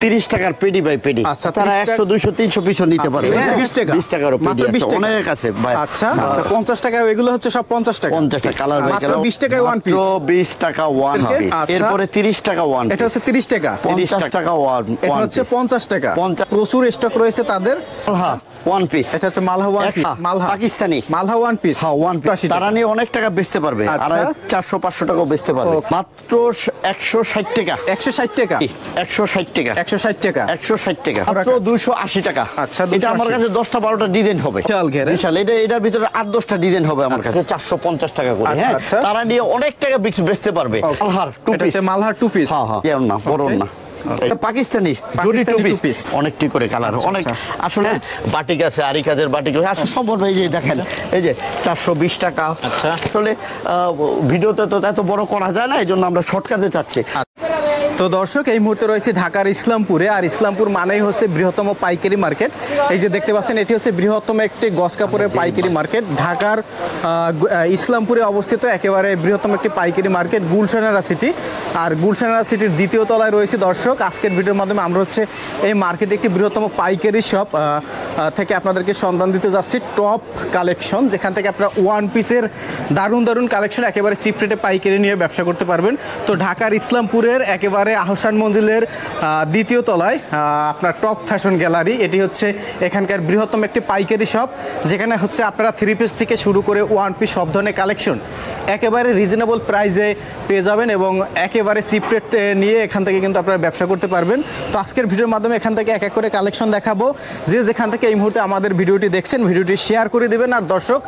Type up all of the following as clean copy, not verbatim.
30 টাকার paddy by paddy. আচ্ছা, তারা 100 200 300 পিস নিতে পারবে। 20 টাকা 20 টাকার পেডি আছে, অনেক আছে ভাই। আচ্ছা আচ্ছা 50 টাকা এগুলো হচ্ছে সব 50 টাকা। 50 টাকা কালার বাই কালার। 20 টাকায় ওয়ান পিস। 20 টাকা ওয়ান পিস। এরপরে 30 টাকা ওয়ান পিস। এটা হচ্ছে 30 টাকা। 50 টাকা ওয়ান পিস। এটা হচ্ছে 50 টাকা। প্রচুর স্টক রয়েছে তাদের। মালহা ওয়ান পিস। এটা হচ্ছে মালহা ওয়ান পিস। মালহা পাকিস্তানি মালহা ওয়ান পিস। হ্যাঁ ওয়ান পিস। তারা নিয়ে অনেক টাকা বেচতে পারবে। আর 400 500 টাকাও বেচতে পারবে। মাত্র 160 টাকা। 160 টাকা। 160 টাকা। 160 টাকা। 160 টাকা। মাত্র 280 টাকা। আচ্ছা এটা আমার কাছে 10টা 12টা ডিজাইন হবে। বিশাল। এটার ভিতরে 8-10টা ডিজাইন হবে আমার কাছে। 450 টাকা করে। হ্যাঁ তারা নিয়ে অনেক টাকা বেচতে পারবে। Malhar two piece. এটা মালহার টু পিস। হ্যাঁ হ্যাঁ যেমন না বড় না। পাকিস্তানি জুড়ি টু পিস অনেকটি করে কালার অনেক। আসলে বাটিক আছে, আরি কাজের বাটিক আছে সম্ভব। এই যে দেখেন এই যে 420 টাকা। আচ্ছা আসলে ভিডিওতে তো এত বড় করা যায় না, এই জন্য আমরা শর্টকাটে চাচ্ছি। তো দর্শক এই মুহূর্তে রয়েছে ঢাকার ইসলামপুরে। আর ইসলামপুর মানেই হচ্ছে বৃহত্তম পাইকারি মার্কেট। এই যে দেখতে পাচ্ছেন এটি হচ্ছে বৃহত্তম একটি গস কাপড়ের পাইকারি মার্কেট। ঢাকার ইসলামপুরে অবস্থিত একেবারে বৃহত্তম একটি পাইকারি মার্কেট গুলশানেরা সিটি। আর গুলশানেরা সিটির দ্বিতীয় তলায় রয়েছে দর্শক। আজকের ভিডিওর মাধ্যমে আমরা হচ্ছে এই মার্কেটে একটি বৃহত্তম পাইকারি শপ থেকে আপনাদেরকে সন্ধান দিতে যাচ্ছি টপ কালেকশন, যেখান থেকে আপনারা ওয়ান পিসের দারুণ দারুণ কালেকশন একেবারে চিপ রেটে পাইকারি নিয়ে ব্যবসা করতে পারবেন। তো ঢাকার ইসলামপুরের একেবারে আহসান মঞ্জিলের দ্বিতীয় তলায় আপনার টপ ফ্যাশন গ্যালারি। এটি হচ্ছে এখানকার বৃহত্তম একটি পাইকারি শপ, যেখানে হচ্ছে আপনারা 3 পিস থেকে শুরু করে ওয়ান পিস সব ধরনের কালেকশন একেবারে রিজনেবল প্রাইসে পেয়ে যাবেন এবং একেবারে চিপ রেট নিয়ে এখান থেকে কিন্তু আপনারা ব্যবসা করতে পারবেন। তো আজকের ভিডিওর মাধ্যমে এখান থেকে এক এক করে কালেকশন দেখাবো। যে যেখান থেকে এই মুহূর্তে আমাদের ভিডিওটি দেখছেন ভিডিওটি শেয়ার করে দেবেন। আর দর্শক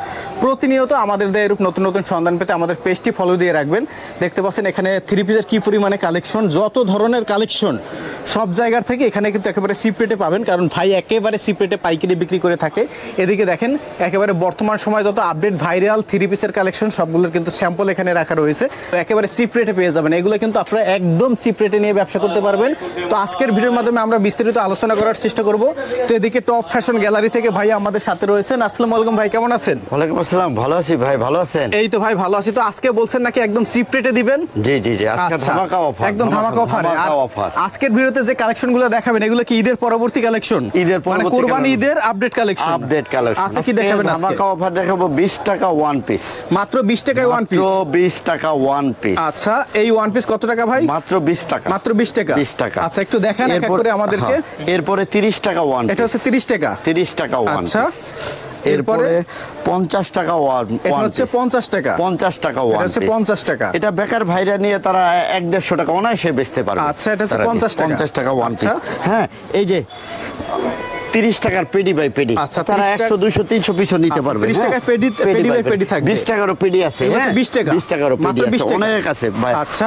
প্রতিনিয়ত আমাদের দেয় এরূপ নতুন নতুন সন্ধান পেতে আমাদের পেজটি ফলো দিয়ে রাখবেন। দেখতে পাচ্ছেন এখানে 3 পিসের কী পরিমাণে কালেকশন, যত ধরনের কালেকশন সব জায়গার থেকে এখানে কিন্তু একেবারে চিপ রেটে পাবেন, কারণ ভাই একেবারে চিপ রেটে পাইকারি বিক্রি করে থাকে। এদিকে দেখেন একেবারে বর্তমান সময় যত আপডেট ভাইরাল 3 পিসের কালেকশন সবগুলোর কিন্তু স্যাম্পল এখানে রাখা রয়েছে। তো একেবারে চিপ রেটে পেয়ে যাবেন। এগুলো কিন্তু আপনারা একদম চিপ রেটে নিয়ে ব্যবসা করতে পারবেন। তো আজকের ভিডিওর মাধ্যমে আমরা বিস্তারিত আলোচনা করার চেষ্টা করব। তো এদিকে টপ ফ্যাশন গ্যালারি থেকে ভাই আমাদের সাথে রয়েছেন। আসসালামু আলাইকুম ভাই, কেমন আছেন? ওয়ালাইকুম আসসালাম, ভালো আছি ভাই, ভালো আছেন? এই তো ভাই ভালো আছি। তো আজকে বলছেন নাকি একদম চিপ রেটে দিবেন? জি জি জি, আজকে ধামাকা অফার, একদম ধামাকা অফার। আজকের ভিডিওতে যে কালেকশনগুলো দেখাবেন এগুলো কি ঈদের পরবর্তী কালেকশন? ঈদের পরবর্তী, মানে কুরবানি ঈদের আপডেট কালেকশন। Update collection. আচ্ছা কি দেখাবেন আজকে? ধামাকা অফার দেখাবো 20 টাকা ওয়ান পিস। মাত্র 20 টাকায় ওয়ান পিস। মাত্র 20 টাকা ওয়ান পিস। আচ্ছা এই ওয়ান পিস কত টাকা ভাই? মাত্র 20 টাকা। মাত্র 20 টাকা। 20 টাকা। আচ্ছা একটু দেখান এক এক করে আমাদেরকে। এরপরে 30 টাকা ওয়ান পিস। এটা হচ্ছে 30 টাকা। 30 টাকা ওয়ান পিস। আচ্ছা এরপরে 50 টাকা ওয়ান। এটা হচ্ছে 50 টাকা। 50 টাকা ওয়ান। এটা হচ্ছে 50 টাকা। এটা বেকার ভাইরা নিয়ে তারা 1-150 টাকা অনায়াসে বেচতে পারবে। আচ্ছা এটা হচ্ছে 50 টাকা। 50 টাকা ওয়ান পিস। হ্যাঁ এই যে 30 টাকার পেডি বাই পেডি। আচ্ছা তারা 100 200 300 পিস নিতে পারবে। 30 টাকায় পেডি বাই পেডি থাকবে। 20 টাকারও পেডি আছে। হ্যাঁ 20 টাকা। 20 টাকারও পেডি আছে, অনেক আছে ভাই। আচ্ছা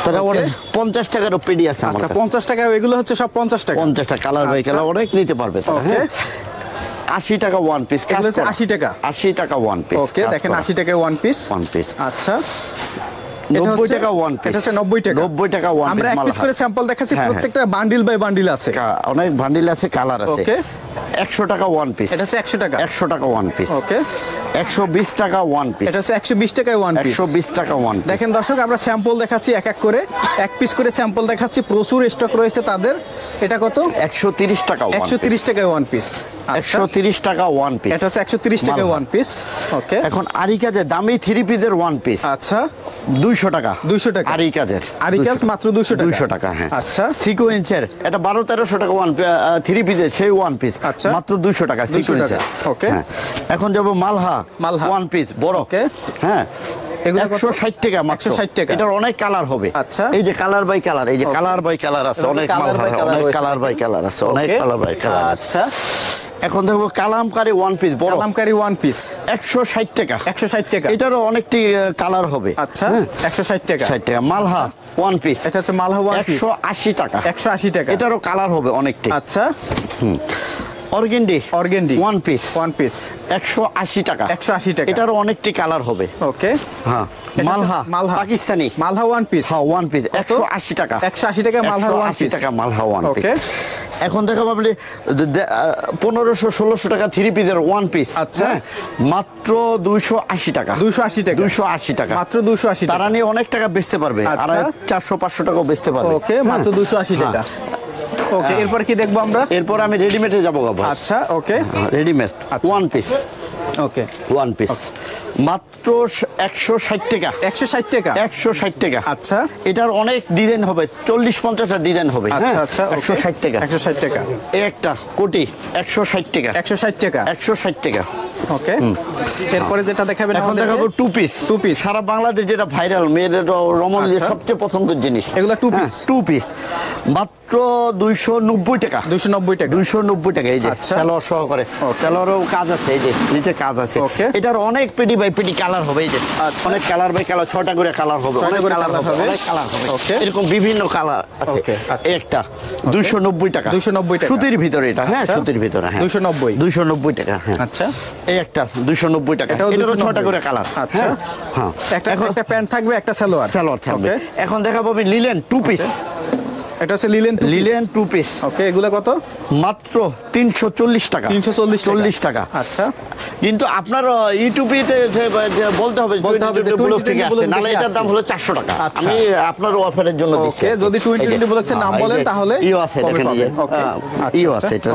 তারা অনেক 50 টাকারও পেডি আছে। আচ্ছা 50 টাকা এগুলো হচ্ছে সব 50 টাকা। 50 টাকা কালার বাই কালার অনেক নিতে পারবে তারা। হ্যাঁ 80 টাকা ওয়ান পিস। 80 টাকা। 80 টাকা ওয়ান পিস। ওকে দেখেন 80 টাকায় ওয়ান পিস। One piece. আচ্ছা 90 টাকা ওয়ান পিস। এটা হচ্ছে 90 টাকা। 90 টাকা ওয়ান পিস। আমরা এক পিস করে স্যাম্পল দেখাচ্ছি, প্রত্যেকটা বান্ডিল বাই বান্ডিল আছে। অনেক বান্ডিল আছে, কালার আছে। ওকে 100 টাকা ওয়ান পিস। এটা হচ্ছে 100 টাকা। 100 টাকা ওয়ান পিস। ওকে 120 টাকা ওয়ান পিস। এটা হচ্ছে 120 টাকায় ওয়ান পিস। 120 টাকা ওয়ান পিস। দেখেন দর্শক আমরা স্যাম্পল দেখাচ্ছি এক এক করে, এক পিস করে স্যাম্পল দেখাচ্ছি। প্রচুর স্টক রয়েছে তাদের। এটা কত? 130 টাকা। 130 টাকায় ওয়ান পিস। 130 টাকা ওয়ান পিস। এটা হচ্ছে 130 টাকায় ওয়ান পিস। ওকে এখন আরি কাজের দামি 3 পিসের ওয়ান পিস। আচ্ছা 200 টাকা। 200 টাকা আরি কাজের। আরি কাজ মাত্র 200 টাকা। 200 টাকা। হ্যাঁ আচ্ছা সিকোয়েন্সের এটা 1200-1300 টাকা ওয়ান 3 পিসের সেই ওয়ান পিস। আচ্ছা মাত্র 200 টাকা সিকোয়েন্সের। ওকে এখন যাব মালহা ওয়ান পিস বড়। ওকে হ্যাঁ 160 টাকা। 160 টাকা। এটার অনেক কালার হবে। আচ্ছা এই যে কালার বাই কালার, এই যে কালার বাই কালার আছে, অনেক মালহা, অনেক কালার বাই কালার আছে, অনেক কালার বাই কালার আছে। আচ্ছা এখন দেখো কালামকারী ওয়ান পিস বড়। কালামকারী ওয়ান পিস 160 টাকা। 160 টাকা। এটারও অনেকটি কালার হবে। আচ্ছা 160 টাকা। 60 টাকা। মালহা ওয়ান পিস। এটা হচ্ছে মালহা ওয়ান পিস 180 টাকা। 180 টাকা। এটারও কালার হবে অনেকটি। আচ্ছা অর্গেন্ডি ওয়ান পিস। 180 টাকা। 180 টাকা। এটারও অনেকটি কালার হবে। ওকে হ্যাঁ মালহা পাকিস্তানি মালহা ওয়ান পিস। হ্যাঁ ওয়ান পিস 180 টাকা। 180 টাকা মালহা ওয়ান পিস। 180 টাকা মালহা ওয়ান পিস। ওকে এখন দেখাবো আপনি 1500-1600 টাকা 3 পিসের ওয়ান পিস। আচ্ছা মাত্র 280 টাকা। 280 টাকা। 280 টাকা মাত্র 280 টাকা। তারা নিয়ে অনেক টাকা বেচতে পারবে। আর 400-500 টাকাও বেচতে পারবে। ওকে মাত্র 280 টাকা। ওকে, এরপর কি দেখবো আমরা? এরপর আমি রেডিমেডে যাবো। আচ্ছা, ওকে, রেডিমেড ওয়ান পিস। ওকে, ওয়ান পিস মাত্র 160 টাকা। 160 টাকা? 160 টাকা। আচ্ছা, এটার অনেক ডিজাইন হবে, 40-50টা ডিজাইন হবে। আচ্ছা আচ্ছা, 160 টাকা। 160 টাকা। এই একটা কোটি 160 টাকা। 160 টাকা। 160 টাকা। ওকে, এরপরে যেটা দেখাবেন এখন দেখাবো টু পিস। টু পিস সারা বাংলাদেশ যেটা ভাইরাল, মেয়েদের রমণীদের সবচেয়ে পছন্দের জিনিস এগুলা টু পিস। টু পিস মাত্র 290 টাকা। 290 টাকা। 290 টাকা। এই যে সালোয়ার সহকারে, সালোয়ারও কাজ আছে, এই যে নিচে কাজ আছে। এটার অনেক পেটি বাই পেটি কালার হবে। এই যে অনেক কালার বাই কালার, 6টা করে কালার হবে, অনেক কালার হবে, অনেক কালার হবে। এরকম বিভিন্ন কালার আছে। এই একটা 290 টাকা। 290 টাকা সুতির ভিতরে এটা। হ্যাঁ, সুতির ভিতরে। হ্যাঁ, 290 টাকা। হ্যাঁ, আচ্ছা, এই একটা 290 টাকা। এটারও 6টা করে কালার। আচ্ছা, হ্যাঁ, একটা প্যান্ট থাকবে, একটা সালোয়ার থাকবে। এখন দেখাবো আমি লিলেন টু পিস। এটা হচ্ছে লিলেন টু পিস। ওকে, এগুলো কত? মাত্র 340 টাকা। 340 টাকা। আচ্ছা, কিন্তু আপনার ইউটিউবে বলতে হবে নাহলে এটার দাম হলো 400 টাকা। আমি আপনার অফারের জন্য দিচ্ছি। যদি 2020 ব্লগসের নাম বলেন তাহলে ইও আছে, দেখেন ইও আছে, এটা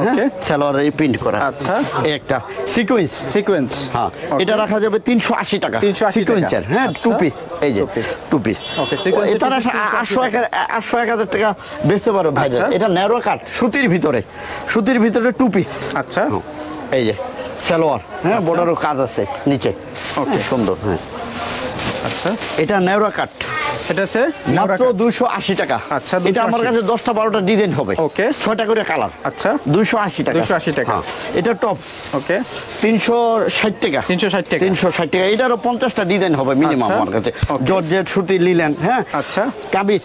সালোয়ারে প্রিন্ট করা। আচ্ছা, এই একটা সিকোয়েন্স। হ্যাঁ, এটা রাখা যাবে 380 টাকা। 380 সিকোয়েন্সের। হ্যাঁ, টু পিস। এই যে টু পিস। ওকে, সিকোয়েন্স এটা 800-1000 টাকা বেচতে পারো ভাই। এটা ন্যারো কাট সুতির ভিতরে টু পিস। আচ্ছা, এই যে সালোয়ার। হ্যাঁ, বর্ডারও কাজ আছে নিচে। ওকে, সুন্দর। হ্যাঁ, আচ্ছা, এটা ন্যারো কাট। এটা আছে মাত্র 280 টাকা। আচ্ছা, এটা আমার কাছে 10টা-12টা ডিজাইন হবে। ওকে, 6টা করে কালার। আচ্ছা, 280 টাকা। 280 টাকা। এটা টপস। ওকে, 360 টাকা। 360 টাকা। 360 টাকা। এটারও 50টা ডিজাইন হবে মিনিমাম আমার কাছে। জর্জেট, সুতি, লিলেন। হ্যাঁ, আচ্ছা, কামিজ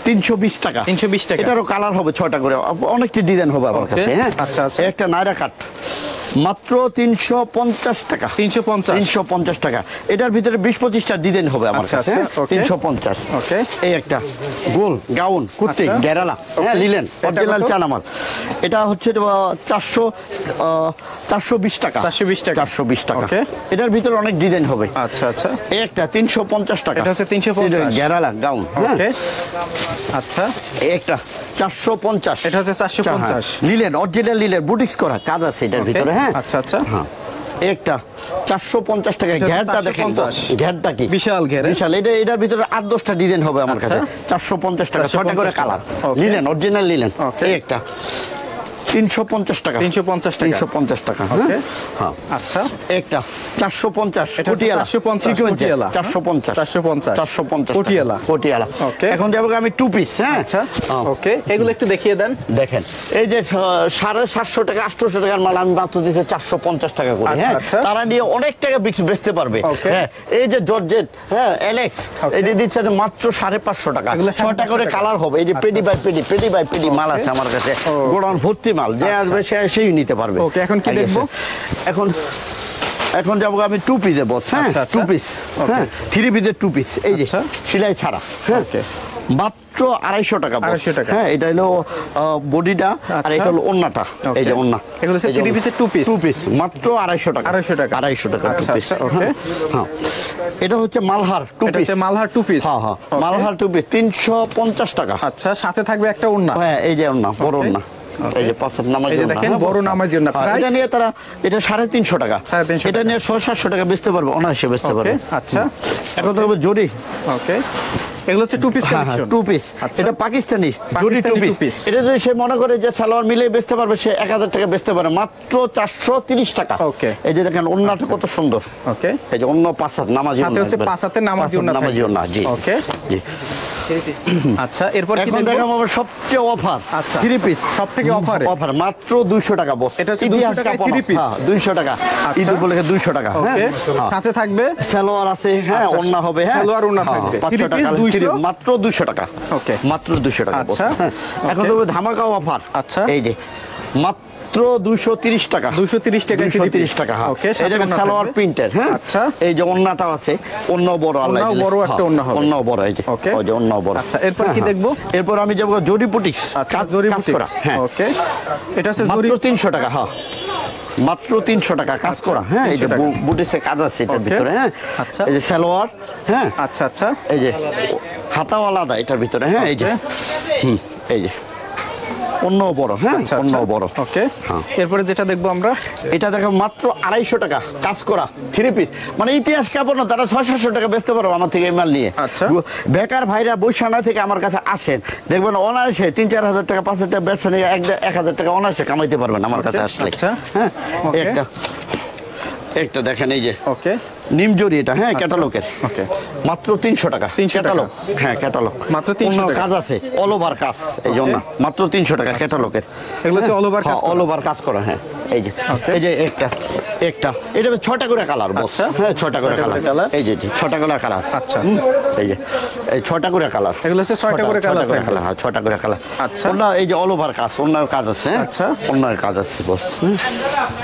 320 টাকা। 320 টাকা। এটারও কালার হবে 6টা করে, অনেকটা ডিজাইন হবে আমার কাছে। হ্যাঁ, আচ্ছা আচ্ছা, একটা নাইরা কাট মাত্র 350 টাকা। 350 টাকা। এটার ভিতরে 20-25টা ডিজাইন হবে আমার কাছে। 350। ওকে, এই একটা গোল গাউন কুর্তি গেরালা। হ্যাঁ, লিলেন অরিজিনাল চান আমার। এটা হচ্ছে 420 টাকা। 420 টাকা। এটার ভিতরে অনেক ডিজাইন হবে। আচ্ছা আচ্ছা, এই একটা 350 টাকা। এটা হচ্ছে 350 গেরালা গাউন। ওকে, আচ্ছা, এই একটা 450। এটা হচ্ছে 450। লিলেন অরিজিনাল লিলেন বুটিক্স করা কাজ আছে এটার ভিতরে। হ্যাঁ, আচ্ছা আচ্ছা, হ্যাঁ, একটা 450 টাকা। ঘেরটা দেখেন, ঘেরটা কি বিশাল ঘের। বিশাল। এটার ভিতরে 8-10টা ডিজাইন হবে আমার কাছে। 450 টাকা। 6টা করে কালার। Linen original linen. এই একটা 350 টাকা। 350 টাকা। হ্যাঁ, আচ্ছা, একটা 450 পটিয়ালা। 450 পটিয়ালা। পটিয়ালা। এখন যাবো আমি টু পিস। হ্যাঁ, আচ্ছা, ওকে, এগুলো একটু দেখিয়ে দেন। দেখেন, এই যে 750 টাকা 800 টাকার মাল আমি মাত্র দিচ্ছি 450 টাকা করে। হ্যাঁ, তারা নিয়ে অনেক টাকা বেচতে পারবে। হ্যাঁ, এই যে জর্জেট, হ্যাঁ, এলেক্স, এই যে দিচ্ছে মাত্র 550 টাকা। 6টা করে কালার হবে। এই যে পেডি বাই পেডি মাল আছে আমার কাছে। গোডাউন ভর্তি মাল। যে আসবে সেই নিতে পারবে। ওকে, এখন কি দেখবো? এখন যাবো আমি টু পিসে বস। হ্যাঁ, টু পিস। হ্যাঁ, 3 পিসের টু পিস। এই যে সেলাই ছাড়া। হ্যাঁ, মাত্র 250 টাকা। 250 টাকা। হ্যাঁ, এটা হলো বডিটা, আর এটা হলো ওন্নাটা। এই যে ওন্না। এগুলো হচ্ছে 3 পিসের টু পিস। মাত্র 250 টাকা। 250 টাকা টু পিস। ওকে, হ্যাঁ, এটা হচ্ছে Malhar two piece. Malhar two piece. হ্যাঁ হ্যাঁ, মালহার টু পিস 350 টাকা। আচ্ছা, সাথে থাকবে একটা ওন্না। হ্যাঁ, এই যে ওন্না, বড় ওন্না। এই যে পাঁচের নামাজ দেখেন, বড় নামাজ না। এটা নিয়ে তারা এটা 350 টাকা। এটা নিয়ে 600-700 টাকা বেচতে পারবে, অনায়াসে বেচতে পারবে। আচ্ছা, এখন তো জরি। ওকে, এগুলো হচ্ছে two piece collection. Two piece. এটা পাকিস্তানি জরি টু পিস। এটা যদি সে মনে করে যে সালোয়ার মিলে বেচতে পারবে, সে 1000 টাকা বেচতে পারে মাত্র 430 টাকা। ওকে, এই যে দেখেন ওন্নাটা কত সুন্দর। ওকে, এই যে অন্য পাঁচাত নামাজি সাথে হচ্ছে পাঁচাতের নামাজি ওন্না। জি, ওকে, জি। আচ্ছা, এরপর কি দেখব? দেখাবো আমার সবচেয়ে অফার। আচ্ছা, 3 পিস। সবথেকে অফার মাত্র 200 টাকা বস। এটা হচ্ছে 200 টাকা 3 পিস। 200 টাকা। ঈদ উপলক্ষে 200 টাকা। ওকে, সাথে থাকবে সালোয়ার আছে। হ্যাঁ, ওন্না হবে। হ্যাঁ, সালোয়ার ওন্না থাকবে। 3 পিস 200, মাত্র 200 টাকা। ওকে, মাত্র 200 টাকা। আচ্ছা, এখন তো ধামাকা অফার। আচ্ছা, এই যে মাত্র 230 টাকা। 230 টাকা। 230 টাকা। ওকে, এই যে সালোয়ার প্রিন্টের। হ্যাঁ, আচ্ছা, এই যে ওন্নাটাও আছে। অন্য বড় আল্লাহ অন্য বড় একটা ওন্না হবে। অন্য বড়। এই যে ওই যে অন্য বড়। আচ্ছা, এরপর কি দেখবো? এরপর আমি যাব জরি বুটিক্স। কাজ জরি বুটিক্স। হ্যাঁ, ওকে, এটা হচ্ছে জরি 300 টাকা। হ্যাঁ, মাত্র 300 টাকা কাজ করা। হ্যাঁ, এই যে বুটিক্সে কাজ আছে এটার ভিতরে। হ্যাঁ, আচ্ছা, এই যে সালোয়ার। হ্যাঁ, আচ্ছা আচ্ছা, এই যে হাতাও আলাদা এটার ভিতরে। হ্যাঁ, এই যে এই যে অন্য বড়, হ্যাঁ অন্য বড়। ওকে, এরপরে যেটা দেখবো আমরা, এটা দেখো মাত্র 250 টাকা কাজ করা 3 পিস, মানে ইতিহাস কাপড় না, তারা 600-700 টাকা বেচতে পারো আমার থেকে এই মাল নিয়ে। আচ্ছা, বেকার ভাইরা বৈশানা থেকে আমার কাছে আসেন, দেখবেন অনায়াসে 3-4 হাজার টাকা 5 হাজার টাকা ব্যবসা নিয়ে 1,000 টাকা অনায়াসে কামাইতে পারবেন আমার কাছে আসলে। হ্যাঁ, একটা দেখেন এই যে ওকে নিমজরি, এটা হ্যাঁ ক্যাটালগের, ওকে মাত্র 300 টাকা ক্যাটালগ, হ্যাঁ ক্যাটালগ মাত্র 300 টাকা, কাজ আছে অল ওভার কাজ, এই জন্য মাত্র 300 টাকা ক্যাটালগের। এগুলো হচ্ছে অল ওভার কাজ, অল ওভার কাজ করা, হ্যাঁ এই যে একটা এটা 6টা করে কালার বস, হ্যাঁ 6টা করে কালার, এই যে 6টা করে কালার। আচ্ছা, এই যে এই 6টা করে কালার, এগুলো হচ্ছে 6টা করে কালার, হ্যাঁ 6টা করে কালার। আচ্ছা, ওটা এই যে অল ওভার কাজ, অন্য কাজ আছে, আচ্ছা অন্য কাজ আছে বস,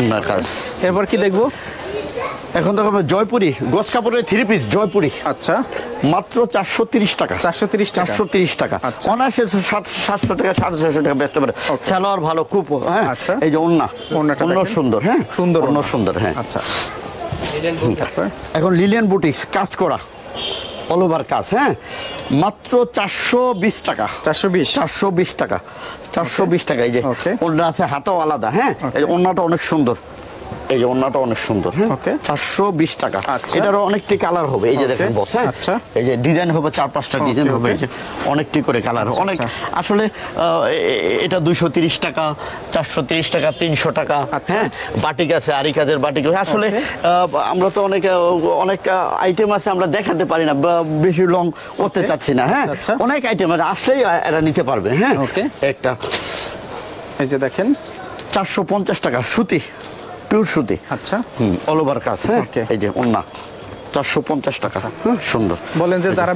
অন্য কাজ। এরপর কি দেখবো? এখন দেখো জয়পুরি গোস কাপড়ের 3 পিস জয়পুরি, আচ্ছা মাত্র 430 টাকা, 430 টাকা, অনায়াসে 700 টাকা 750 টাকা বেচতে পারে। সালোয়ার ভালো খুব, হ্যাঁ আচ্ছা, এই যে ওন্না সুন্দর, হ্যাঁ সুন্দর, ওন্না সুন্দর, হ্যাঁ আচ্ছা। এখন লিলিয়ান বুটিক্স কাজ করা অল ওভার কাজ, হ্যাঁ মাত্র 420 টাকা, 420 টাকা, 420 টাকা। এই যে ওন্না আছে হাতাও আলাদা, হ্যাঁ এই ওন্নাটা অনেক সুন্দর, এই যে ওন্নাটা অনেক সুন্দর, হ্যাঁ 420 টাকা। এটারও অনেকটি কালার হবে, এই যে দেখেন বস, হ্যাঁ এই যে ডিজাইন হবে 4-5টা ডিজাইন হবে, এই যে অনেকটি করে কালার, অনেক আসলে এটা 230 টাকা, 430 টাকা, 300 টাকা, হ্যাঁ বাটিক আছে, আরি কাজের বাটিক। আসলে আমরা তো অনেক আইটেম আছে, আমরা দেখাতে পারি না, বেশি লং করতে চাচ্ছি না, হ্যাঁ অনেক আইটেম আছে, আসলেই এরা নিতে পারবে। হ্যাঁ একটা এই যে দেখেন 450 টাকা সুতি, পিওর সুতি, আচ্ছা অল ওভার কাজ, হ্যাঁ এই যে ওন্না 450 টাকা, সুন্দর। বলেন যে যারা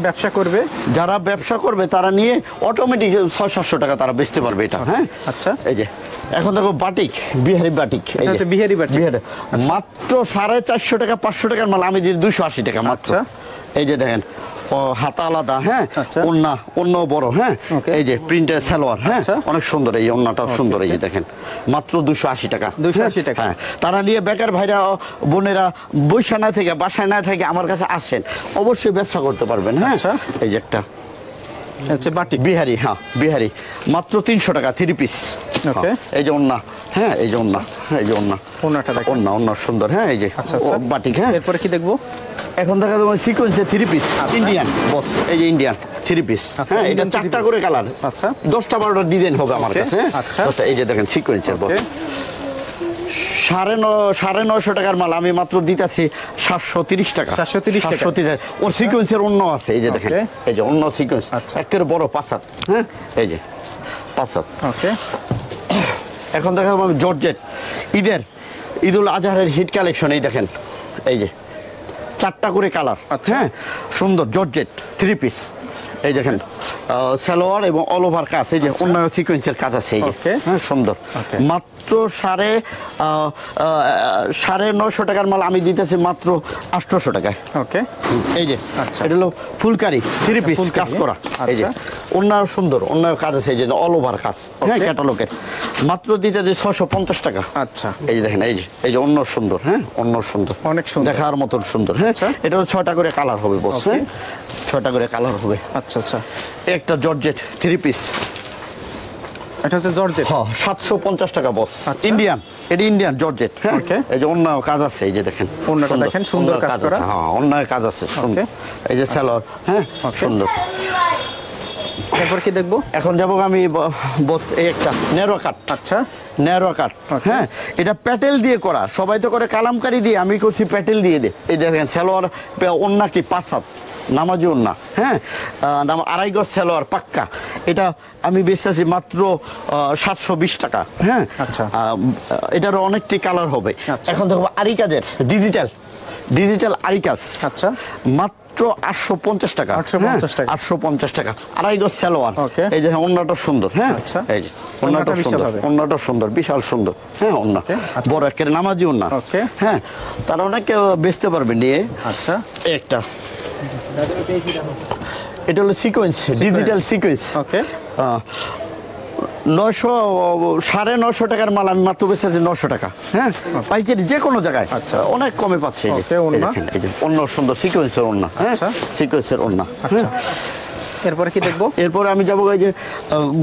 ব্যবসা করবে তারা নিয়ে অটোমেটিক 600-700 টাকা তারা বেচতে পারবে এটা, হ্যাঁ আচ্ছা। এই যে এখন দেখো বাটিক, বিহারি বাটিক, এই যে বিহারি মাত্র 450 টাকা 500 টাকার মাল আমি দিই 280 টাকা মাত্র। এই যে দেখেন হাতা আলাদা, হ্যাঁ অন্য বড়, হ্যাঁ এই যে প্রিন্টের সালোয়ার, হ্যাঁ অনেক সুন্দর, এই ওন্নাটাও সুন্দর, এই যে দেখেন মাত্র 280 টাকা, 280 টাকা। হ্যাঁ তারা নিয়ে বেকার ভাইরা বোনেরা বৈশানা থেকে বাসায় না থেকে আমার কাছে আসেন, অবশ্যই ব্যবসা করতে পারবেন। হ্যাঁ এই যে একটা বাটিক বিহারি, হ্যাঁ বিহারি মাত্র 300 টাকা 3 পিস, এই যে ওন্না, হ্যাঁ এই যে ওন্না, এই যে ওন্না সুন্দর, হ্যাঁ এই যে বাটিক। হ্যাঁ এরপরে কি দেখবো? এখন দেখা যাবে সিকোয়েন্সের 3 পিস ইন্ডিয়ান বস, এই যে ইন্ডিয়ান 3 পিস, হ্যাঁ এটা 4টা করে কালার, আচ্ছা 10টা-12টা ডিজাইন হবে আমার কাছে। আচ্ছা এই যে দেখেন সিকোয়েন্সের বস 950 টাকার মাল আমি মাত্র দিতেছি 730 টাকা, 730 টাকা। ওর সিকোয়েন্সের অন্য আছে, এই যে দেখেন এই যে অন্য সিকোয়েন্স, একের বড় 5 হাত, হ্যাঁ এই যে 5 হাত। ওকে এখন দেখা যাবে জর্জেট ঈদুল আজহারের হিট কালেকশন, এই দেখেন এই যে 4টা করে কালার, হ্যাঁ সুন্দর জর্জেট 3 পিস, এই দেখেন সালোয়ার এবং অল ওভার কাজ, এই যে অন্য সিকোয়েন্সের কাজ আছে, এই যে হ্যাঁ সুন্দর, মাত্র 950 টাকার মাল আমি দিতেছি মাত্র 800 টাকায়। ওকে এই যে এটা হলো ফুলকারি 3 পিস কাজ করা, এই যে অন্য সুন্দর, অন্য কাজ আছে, এই যে অল ওভার কাজ, হ্যাঁ ক্যাটালগের, মাত্র দিতেছি 650 টাকা। আচ্ছা এই যে দেখেন এই যে অন্য সুন্দর, হ্যাঁ অন্য সুন্দর, অনেক সুন্দর, দেখার মতন সুন্দর। হ্যাঁ এটা 6টা করে কালার হবে বস, হ্যাঁ 6টা করে কালার হবে। আচ্ছা আচ্ছা একটা জর্জেট 3 পিস, এটা হচ্ছে জর্জেট, হ্যাঁ 750 টাকা বস, ইন্ডিয়ান, এটা ইন্ডিয়ান জর্জেট, হ্যাঁ এই যে অন্য কাজ আছে, এই যে দেখেন অন্যটা দেখেন সুন্দর কাজ করা, হ্যাঁ অন্য কাজ আছে সুন্দর, এই যে সালোয়ার, হ্যাঁ সুন্দর। এরপর কি দেখবো? এখন যাবো আমি বস এই একটা নেরো কাট, আচ্ছা নেরো কাট, হ্যাঁ এটা প্যাটেল দিয়ে করা, সবাই তো করে কালামকারি দিয়ে, আমি করছি প্যাটেল দিয়ে দে। এই দেখেন সালোয়ার ওন্না কি 5 হাত নামাজি ওন্না, হ্যাঁ 2.5 গজ সালোয়ার পাক্কা, এটা আমি বেচতেছি মাত্র 720 টাকা। হ্যাঁ আচ্ছা এটারও অনেকটি কালার হবে। এখন দেখো আরি কাজের ডিজিটাল আরি কাজ, আচ্ছা মাত্র 850 টাকা, 850 টাকা 2.5 গজ সালোয়ার, এই যে ওন্নাটা সুন্দর, হ্যাঁ এই যে ওন্নাটা সুন্দর, বিশাল সুন্দর, হ্যাঁ ওন্না বড় একের নামাজি ওন্না, হ্যাঁ তারা অনেকে বেচতে পারবে নিয়ে। আচ্ছা একটা এটা হলো সিকোয়েন্স, ডিজিটাল সিকোয়েন্স, ওকে 950 টাকার মাল আমি মাত্র বেচতেছি 900 টাকা, হ্যাঁ পাইকারি যে কোনো জায়গায়, আচ্ছা অনেক কমে পাচ্ছে। এই যে অন্য সুন্দর সিকোয়েন্সের ওন্না, হ্যাঁ সিকোয়েন্সের ওন্না। আচ্ছা এরপরে কি দেখবো? এরপরে আমি যাবো এই যে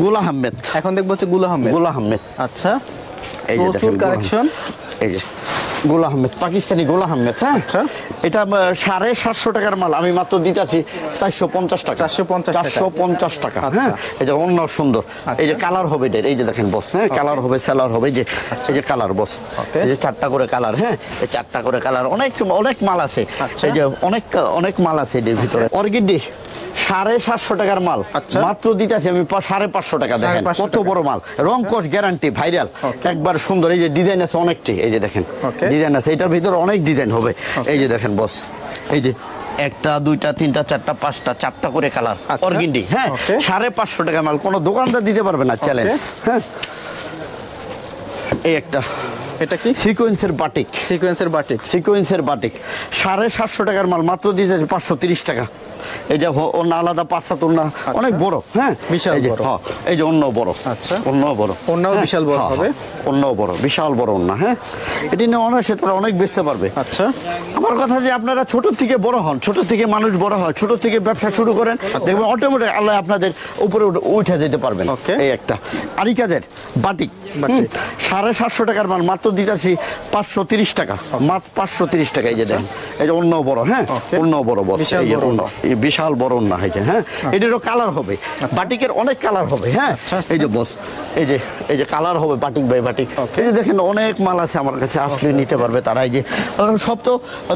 গোলা আহমেদ। এখন দেখবো হচ্ছে গোলা আহমেদ। গোলা আহমেদ, আচ্ছা, এই যে প্রচুর কালেকশন। এই যে গোলা আহমেদ, পাকিস্তানি গোলা আহমেদ। হ্যাঁ, আচ্ছা, এটা 750 টাকার মাল, আমি মাত্র দিতেছি 450 টাকা। 450 টাকা। হ্যাঁ, এই যে অন্য সুন্দর, এই যে কালার হবে এটার, এই যে দেখেন বস। হ্যাঁ, কালার হবে, সেলার হবে, এই যে কালার বস, এই যে 4টা করে কালার। হ্যাঁ, এই 4টা করে কালার, অনেক মাল আছে। এই যে অনেক মাল আছে এর ভিতরে। অর্কিডি 750 টাকার মাল মাত্র দিতেছি আমি 550 টাকা। দেখেন কত বড় মাল, রং কস গ্যারান্টি, ভাইরাল, একবার সুন্দর। এই যে ডিজাইন আছে অনেকটি, এই যে দেখেন ডিজাইন আছে, এটার ভিতরে অনেক ডিজাইন হবে। এই যে দেখেন বস, এই যে 1টা 2টা 3টা 4টা 5টা 4টা করে কালার অর্কিডি। হ্যাঁ, 550 টাকা মাল, কোনো দোকানদার দিতে পারবে না, চ্যালেঞ্জ। হ্যাঁ, এই একটা, এটা কি? সিকোয়েন্সের বাটিক। সিকোয়েন্সের বাটিক 750 টাকার মাল মাত্র দিয়েছে 530 টাকা। এই যে অন্য আলাদা 5-7 অন্য অনেক বড়। হ্যাঁ, বিশাল বড়। এই যে অন্য বড়। আচ্ছা, অন্য বড়, অন্যও বিশাল বড় হবে। অন্য বড়, বিশাল বড় অন্য। হ্যাঁ, এটি নিয়ে অনায়াসে তারা অনেক বেচতে পারবে। আচ্ছা, আমার কথা যে আপনারা ছোট থেকে বড় হন, ছোট থেকে মানুষ বড় হয়, ছোট থেকে ব্যবসা শুরু করেন, দেখবেন অটোমেটিক আল্লাহ আপনাদের উপরে উঠে যেতে পারবেন। এই একটা আরিকাজের বাটিক, 750 টাকার মাল মাত্র দিতেছি 530 টাকা। মাত্র 530 টাকা। এই যে দেখেন, এই যে অন্য বড়। হ্যাঁ, অন্য বড় বড়, এই যে অন্য, বিশাল বড় অন্য হয়েছে। হ্যাঁ, এটারও কালার হবে, বাটিকের অনেক কালার হবে। হ্যাঁ, এই যে বস, এই যে কালার হবে বাটিক বাই বাটিক। এই যে দেখেন অনেক মাল আছে আমার কাছে, আসলে নিতে পারবে তারা। এই যে সব তো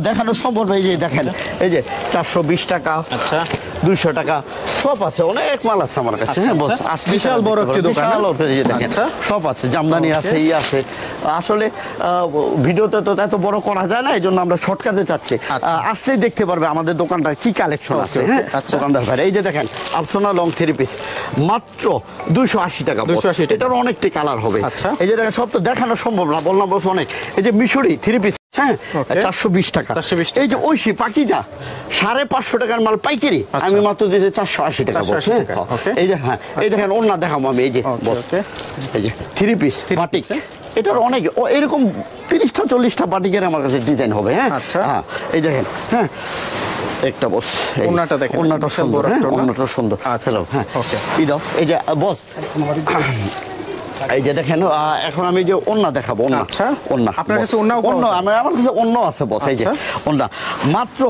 দেখানো সম্ভব। এই যে দেখেন, এই যে 420 টাকা, 200 টাকা, সব আছে, অনেক মাল আছে আমার কাছে। হ্যাঁ বস, বিশাল বড় একটি দোকান। এই যে দেখেন সব আছে, জামদানি আছে, ই আছে। আসলে ভিডিওতে তো এত বড় করা যায় না, এই জন্য আমরা শর্টকাটে চাচ্ছি। আসলেই দেখতে পারবে আমাদের দোকানটা কি কালেকশন আছে। হ্যাঁ, দোকানদার ভাই, এই যে দেখেন আফসোনা লং 3 পিস মাত্র 280 টাকা। 280 টাকা, এটার অনেকটি কালার হবে। এই যে দেখেন, সব তো দেখানো সম্ভব না, বললাম বস অনেক। এই যে মিশরি 3 পিস, হ্যাঁ, 420 টাকা। এই যে ঐশী পাকিজা 550 টাকার মাল পাইকারি, আমি মাত্র দিয়েছি 480 টাকা। এই যে, হ্যাঁ, এই দেখেন অন্য দেখাবো আমি। এই যে এই যে 3 পিস বাটিক, এটার অনেক এরকম 30টা 40টা বাটিকের আমার কাছে ডিজাইন হবে। হ্যাঁ, হ্যাঁ, এই দেখেন। হ্যাঁ, একটা বস, ওন্নাটা দেখেন, ওন্নাটা সুন্দর। হ্যাঁ, ওন্নাটা সুন্দর। হ্যালো, হ্যাঁ, এই দাও। এই যে বস, এই যে দেখেন, এখন আমি যে ওন্না দেখাবো। ওন্না আপনার কাছে ওন্না? আমার কাছে ওন্না আছে বস। এই যে ওন্না মাত্র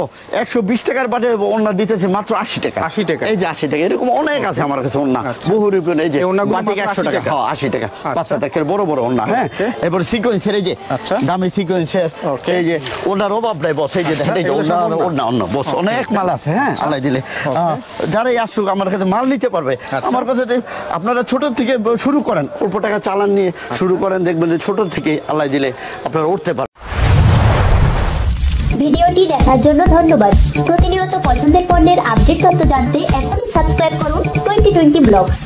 120 টাকার বাটে ওন্না দিতেছে মাত্র 80 টাকা। 80 টাকা, এই যে 80 টাকা, এরকম অনেক আছে আমার কাছে ওন্না, বহু রূপের। এই যে বাটিক 100 টাকা, 80 টাকা, 5 টাকার বড় বড় ওন্না। হ্যাঁ, এরপরে সিকোয়েন্সের, এই যে দামি সিকোয়েন্সের, এই যে ওনার অভাব নাই বস। এই যে দেখেন, এই যে ওন্না বস, অনেক মাল আছে। হ্যাঁ, আলাই দিলে যারাই আসুক আমার কাছে মাল নিতে পারবে। আমার কাছে আপনারা ছোট থেকে শুরু করেন, অল্প টাকা চালান নিয়ে শুরু করেন, দেখবেন যে ছোট থেকে আল্লাহ দিলে আপনারা উঠতে পারেন। ভিডিওটি দেখার জন্য ধন্যবাদ। প্রতিনিয়ত পছন্দের পণ্যের আপডেট তথ্য জানতে এখনই সাবস্ক্রাইব করুন 2020 ব্লগস।